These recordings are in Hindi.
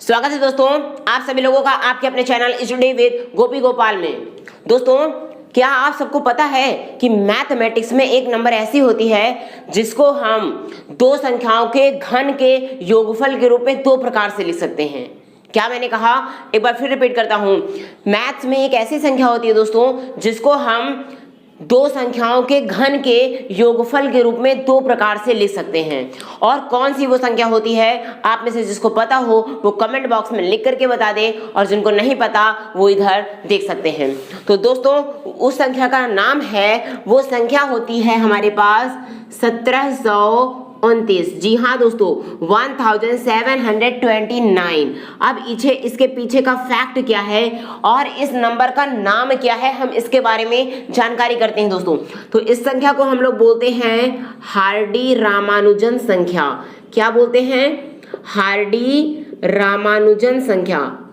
स्वागत है दोस्तों आप सभी लोगों का आपके अपने चैनल स्टडी विद गोपी गोपाल में। दोस्तों क्या आप सबको पता है कि मैथमेटिक्स में एक नंबर ऐसी होती है जिसको हम दो संख्याओं के घन के योगफल के रूप में दो प्रकार से लिख सकते हैं। क्या मैंने कहा, एक बार फिर रिपीट करता हूं। मैथ्स में एक ऐसी संख्या होती है दोस्तों जिसको हम दो संख्याओं के घन के योगफल के रूप में दो प्रकार से लिख सकते हैं। और कौन सी वो संख्या होती है, आप में से जिसको पता हो वो कमेंट बॉक्स में लिख करके बता दे, और जिनको नहीं पता वो इधर देख सकते हैं। तो दोस्तों उस संख्या का नाम है, वो संख्या होती है हमारे पास 1729। जी हाँ दोस्तों, 1729। अब इसके पीछे का फैक्ट क्या है और इस नंबर का नाम क्या है, हम इसके बारे में जानकारी करते हैं दोस्तों। तो इस संख्या को हम लोग बोलते हैं हार्डी रामानुजन संख्या। क्या बोलते हैं? हार्डी रामानुजन संख्या।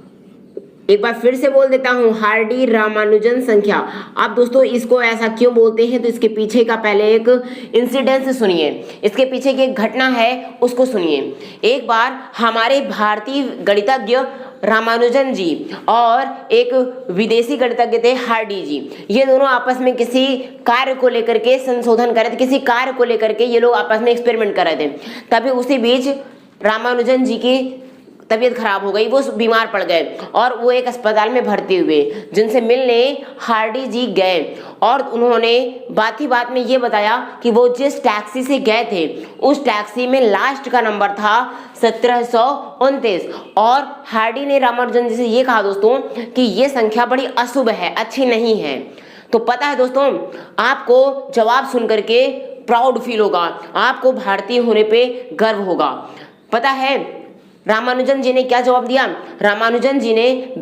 एक बार फिर से बोल देता हूं, हार्डी रामानुजन संख्या। अब दोस्तों इसको ऐसा क्यों बोलते हैं, तो इसके पीछे का पहले एक इंसिडेंस सुनिए, इसके पीछे की एक घटना है उसको सुनिए। एक बार हमारे भारतीय गणितज्ञ रामानुजन जी और एक विदेशी गणितज्ञ थे हार्डी जी, ये दोनों आपस में किसी कार्य को लेकर के संशोधन कर रहे थे, किसी कार्य को लेकर के ये लोग आपस में एक्सपेरिमेंट कर रहे थे। तभी उसी बीच रामानुजन जी की तबीयत खराब हो गई, वो बीमार पड़ गए और वो एक अस्पताल में भर्ती हुए, जिनसे मिलने हार्डी जी गए और उन्होंने बात ही बात में ये बताया कि वो जिस टैक्सी से गए थे उस टैक्सी में लास्ट का नंबर था 1729। और हार्डी ने रामानुजन जी से ये कहा दोस्तों कि ये संख्या बड़ी अशुभ है, अच्छी नहीं है। तो पता है दोस्तों, आपको जवाब सुन करके प्राउड फील होगा, आपको भारतीय होने पे गर्व होगा। पता है रामानुजन जी ने क्या जवाब दिया? रामानुजन जी ने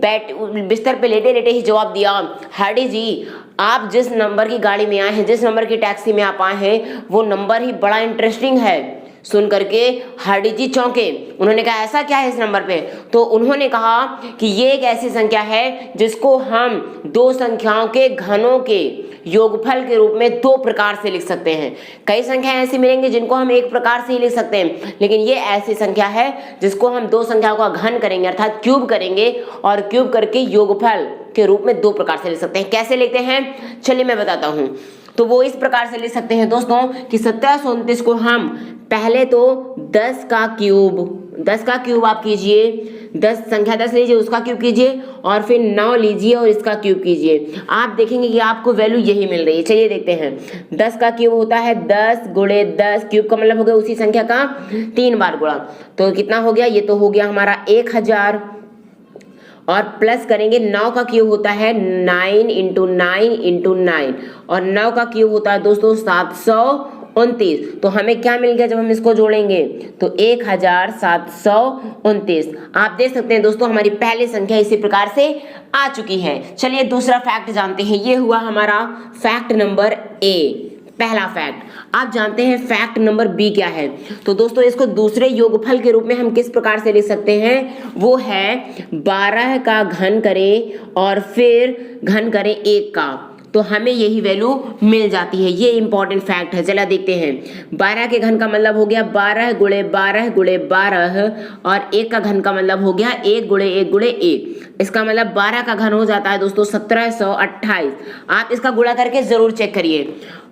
बिस्तर पे लेटे लेटे ही जवाब दिया, हार्डी जी आप जिस नंबर की गाड़ी में आए हैं, जिस नंबर की टैक्सी में आप आए हैं, वो नंबर ही बड़ा इंटरेस्टिंग है। सुन करके हार्डी जी चौंके। उन्होंने कहा ऐसा क्या है इस नंबर पे? तो उन्होंने कहा कि ये एक ऐसी संख्या है जिसको हम दो संख्याओं के घनों के योगफल के रूप में दो प्रकार से लिख सकते हैं। कई संख्याएं ऐसी मिलेंगी जिनको हम एक प्रकार से ही लिख सकते हैं, लेकिन ये ऐसी संख्या है जिसको हम दो संख्याओं का घन करेंगे अर्थात क्यूब करेंगे और क्यूब करके योगफल के रूप में दो प्रकार से लिख सकते हैं। कैसे लिखते हैं चलिए मैं बताता हूं। तो वो इस प्रकार से लिख सकते हैं दोस्तों कि 1729 को हम पहले तो 10 का क्यूब आप कीजिए, 10 संख्या 10 लीजिए, उसका क्यूब कीजिए और फिर 9 लीजिए और इसका क्यूब कीजिए। आप देखेंगे कि आपको वैल्यू यही मिल रही है। चलिए देखते हैं। 10 का क्यूब होता है 10 गुणे 10, क्यूब का मतलब हो गया उसी संख्या का 3 बार गुणा। तो कितना हो गया? ये तो हो गया हमारा 1000। और प्लस करेंगे 9 का क्यूब होता है 9 इंटू 9 इंटू 9 और 9 का क्यूब होता है दोस्तों 729। तो हमें क्या मिल गया जब हम इसको जोड़ेंगे? तो 1729। आप देख सकते हैं दोस्तों हमारी पहली संख्या इसी प्रकार से आ चुकी है। चलिए दूसरा फैक्ट जानते हैं। ये हुआ हमारा फैक्ट नंबर ए, पहला फैक्ट। आप जानते हैं फैक्ट नंबर बी क्या है? तो दोस्तों इसको दूसरे योगफल के रूप में हम किस प्रकार से लिख सकते हैं? वो है 12 का घन करें और फिर घन करें 1 का, तो हमें यही वैल्यू मिल जाती है। ये इंपॉर्टेंट फैक्ट है। चला देखते हैं। 12 के घन का मतलब हो गया 12 गुणे 12 गुणे 12 और 1 का घन का मतलब हो गया 1 गुणे 1 गुणे 1। इसका मतलब 12 का घन हो जाता है दोस्तों 1728। आप इसका गुणा करके जरूर चेक करिए।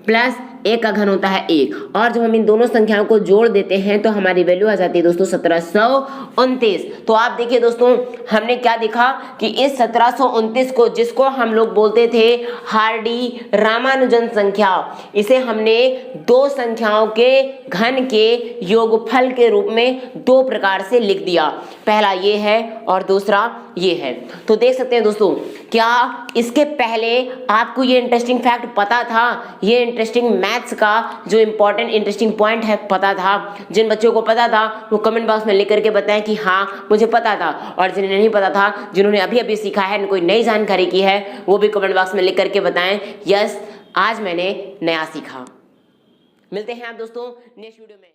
प्लस 1 का घन होता है 1, और जब हम इन दोनों संख्याओं को जोड़ देते हैं तो हमारी वैल्यू आ जाती है दोस्तों 1729। तो आप देखिए दोस्तों हमने क्या देखा कि इस 1729 को, जिसको हम लोग बोलते थे हार्डी रामानुजन संख्या, इसे हमने दो संख्याओं के घन के योगफल के रूप में दो प्रकार से लिख दिया। पहला ये है और दूसरा ये है। तो देख सकते हैं दोस्तों, क्या इसके पहले आपको ये इंटरेस्टिंग फैक्ट पता था? ये इंटरेस्टिंग मैथ्स का जो इंपॉर्टेंट इंटरेस्टिंग पॉइंट है पता था? जिन बच्चों को पता था वो कमेंट बॉक्स में लिख करके बताएं कि हाँ मुझे पता था, और जिन्हें नहीं पता था, जिन्होंने अभी अभी सीखा है, कोई नई जानकारी की है, वो भी कमेंट बॉक्स में लिख करके बताएं यस आज मैंने नया सीखा। मिलते हैं आप दोस्तों नेक्स्ट वीडियो में।